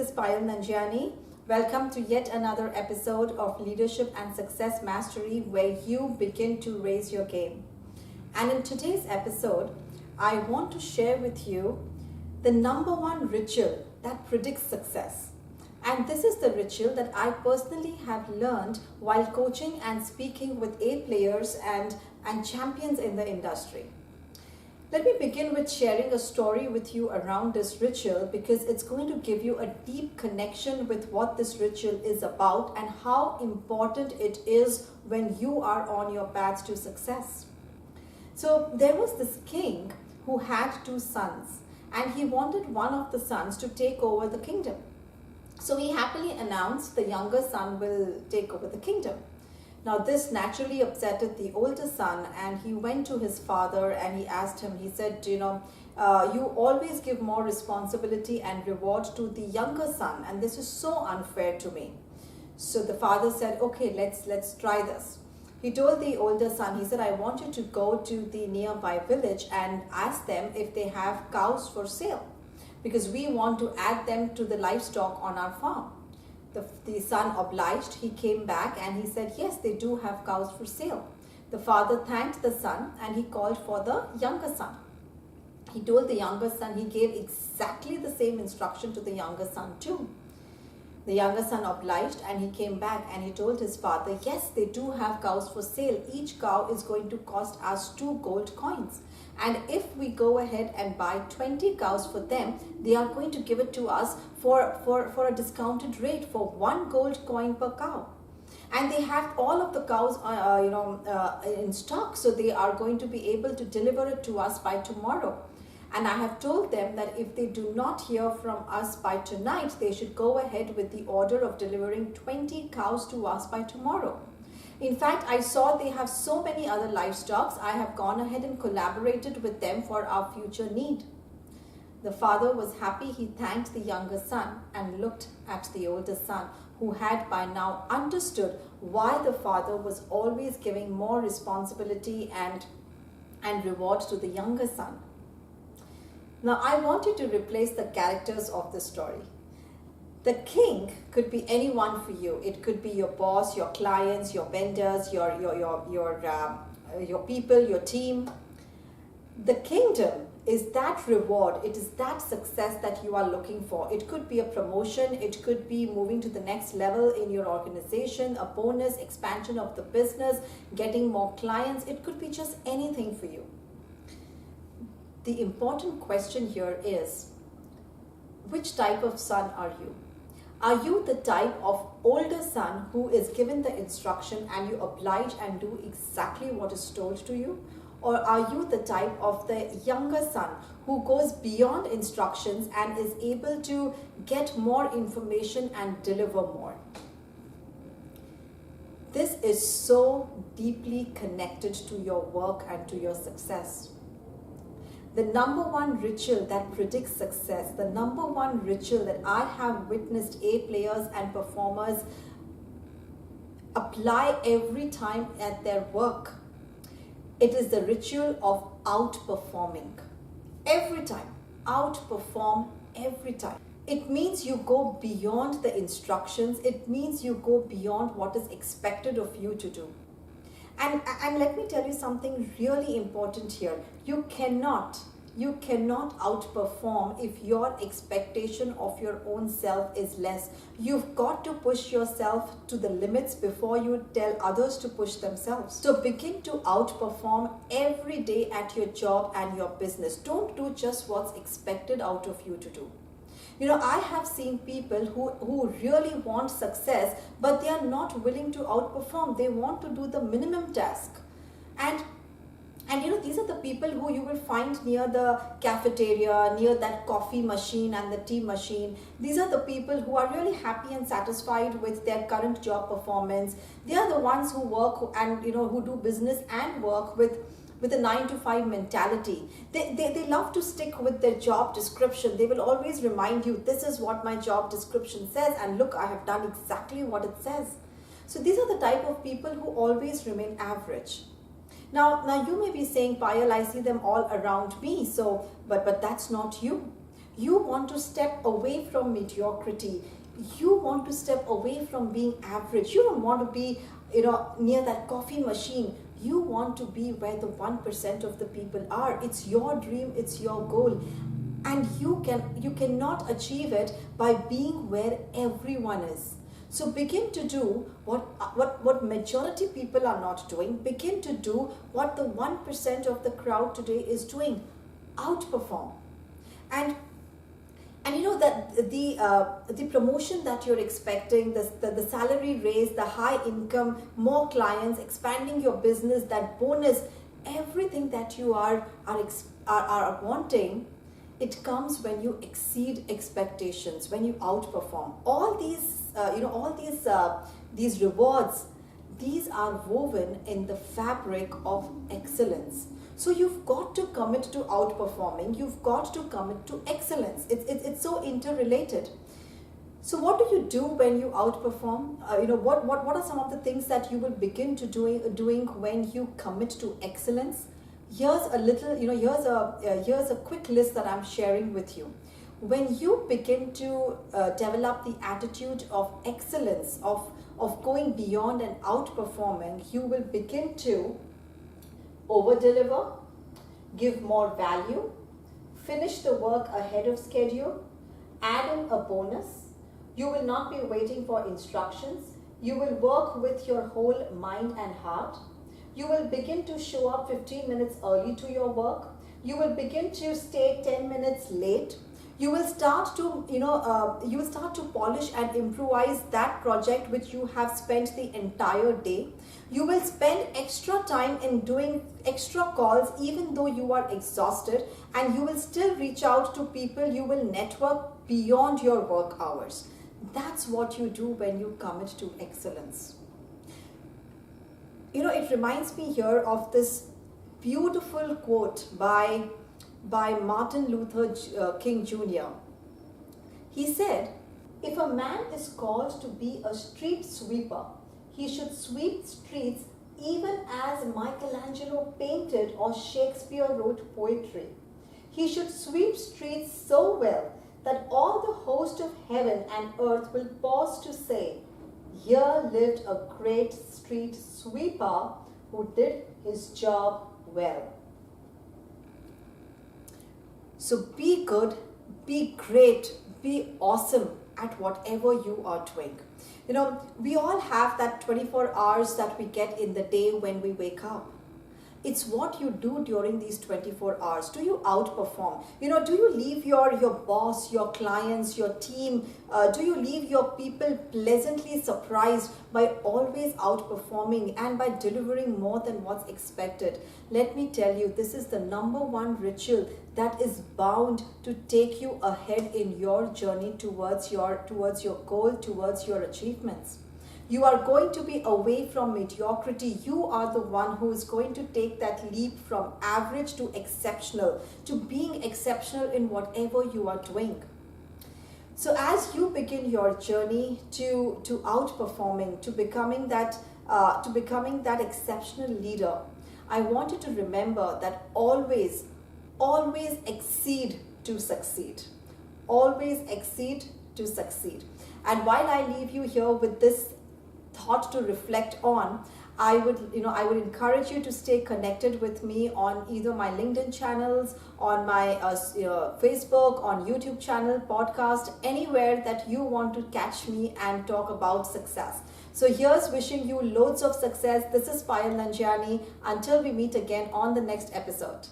is Payal Nanjiani. Welcome to yet another episode of Leadership and Success Mastery, where you begin to raise your game. And in today's episode, I want to share with you the number one ritual that predicts success. And this is the ritual that I personally have learned while coaching and speaking with A players and champions in the industry. Let me begin with sharing a story with you around this ritual because it's going to give you a deep connection with what this ritual is about and how important it is when you are on your path to success. So there was this king who had two sons, and he wanted one of the sons to take over the kingdom. So he happily announced the younger son will take over the kingdom. Now this naturally upset the older son, and he went to his father and he asked him, he said, you always give more responsibility and reward to the younger son, and this is so unfair to me. So the father said, okay, let's try this. He told the older son, he said, I want you to go to the nearby village and ask them if they have cows for sale, because we want to add them to the livestock on our farm. The son obliged. He came back and he said, yes, they do have cows for sale. The father thanked the son and he called for the younger son. He told the younger son, he gave exactly the same instruction to the younger son too. The younger son obliged and he came back and he told his father, yes, they do have cows for sale. Each cow is going to cost us 2 gold coins. And if we go ahead and buy 20 cows for them, they are going to give it to us for a discounted rate for 1 gold coin per cow. And they have all of the cows in stock, so they are going to be able to deliver it to us by tomorrow. And I have told them that if they do not hear from us by tonight, they should go ahead with the order of delivering 20 cows to us by tomorrow. In fact, I saw they have so many other livestock. I have gone ahead and collaborated with them for our future need. The father was happy. He thanked the younger son and looked at the older son, who had by now understood why the father was always giving more responsibility and reward to the younger son. Now, I want you to replace the characters of the story. The king could be anyone for you. It could be your boss, your clients, your vendors, your people, your team. The kingdom is that reward. It is that success that you are looking for. It could be a promotion. It could be moving to the next level in your organization, a bonus, expansion of the business, getting more clients. It could be just anything for you. The important question here is, which type of son are you? Are you the type of older son who is given the instruction and you oblige and do exactly what is told to you? Or are you the type of the younger son who goes beyond instructions and is able to get more information and deliver more? This is so deeply connected to your work and to your success. The number one ritual that predicts success, the number one ritual that I have witnessed A players and performers apply every time at their work, it is the ritual of outperforming. Every time, outperform every time. It means you go beyond the instructions. It means you go beyond what is expected of you to do. And let me tell you something really important here. You cannot outperform if your expectation of your own self is less. You've got to push yourself to the limits before you tell others to push themselves. So begin to outperform every day at your job and your business. Don't do just what's expected out of you to do. I have seen people who really want success, but they are not willing to outperform. They want to do the minimum task. And these are the people who you will find near the cafeteria, near that coffee machine and the tea machine. These are the people who are really happy and satisfied with their current job performance. They are the ones who work and who do business and work with a 9-to-5 mentality. They love to stick with their job description. They will always remind you, this is what my job description says, and look, I have done exactly what it says. So these are the type of people who always remain average. Now you may be saying, Payal, I see them all around me, but that's not you. You want to step away from mediocrity. You want to step away from being average. You don't want to be, near that coffee machine. You want to be where the 1% of the people are. It's your dream, it's your goal. And you cannot achieve it by being where everyone is. So begin to do what majority people are not doing. Begin to do what the 1% of the crowd today is doing. Outperform. And you know that the promotion that you're expecting, the salary raise, the high income, more clients, expanding your business, that bonus, everything that you are wanting, it comes when you exceed expectations, when you outperform. All these rewards, these are woven in the fabric of excellence. So you've got to commit to outperforming. You've got to commit to excellence. It's so interrelated. So what do you do when you outperform? What are some of the things that you will begin to doing when you commit to excellence? Here's a quick list that I'm sharing with you. When you begin to develop the attitude of excellence, of going beyond and outperforming, you will begin to over-deliver, give more value, finish the work ahead of schedule, add in a bonus. You will not be waiting for instructions. You will work with your whole mind and heart. You will begin to show up 15 minutes early to your work. You will begin to stay 10 minutes late. You will start to polish and improvise that project which you have spent the entire day. You will spend extra time in doing extra calls even though you are exhausted, and you will still reach out to people. You will network beyond your work hours. That's what you do when you commit to excellence. It reminds me here of this beautiful quote by Martin Luther King Jr. He said, "If a man is called to be a street sweeper, he should sweep streets even as Michelangelo painted or Shakespeare wrote poetry. He should sweep streets so well that all the host of heaven and earth will pause to say, 'Here lived a great street sweeper who did his job well.'" So be good, be great, be awesome at whatever you are doing. We all have that 24 hours that we get in the day when we wake up. It's what you do during these 24 hours. Do you outperform? Do you leave your boss, your clients, your team, do you leave your people pleasantly surprised by always outperforming and by delivering more than what's expected? Let me tell you, this is the number one ritual that is bound to take you ahead in your journey towards your goal, towards your achievements. You are going to be away from mediocrity. You are the one who is going to take that leap from average to exceptional, to being exceptional in whatever you are doing. So as you begin your journey to outperforming, to becoming that exceptional leader, I want you to remember that always exceed to succeed. Always exceed to succeed. And while I leave you here with this thought to reflect on, I would encourage you to stay connected with me on either my LinkedIn channels, on my Facebook, on YouTube channel, podcast, anywhere that you want to catch me and talk about success. So here's wishing you loads of success. This is Payal Nanjiani. Until we meet again on the next episode.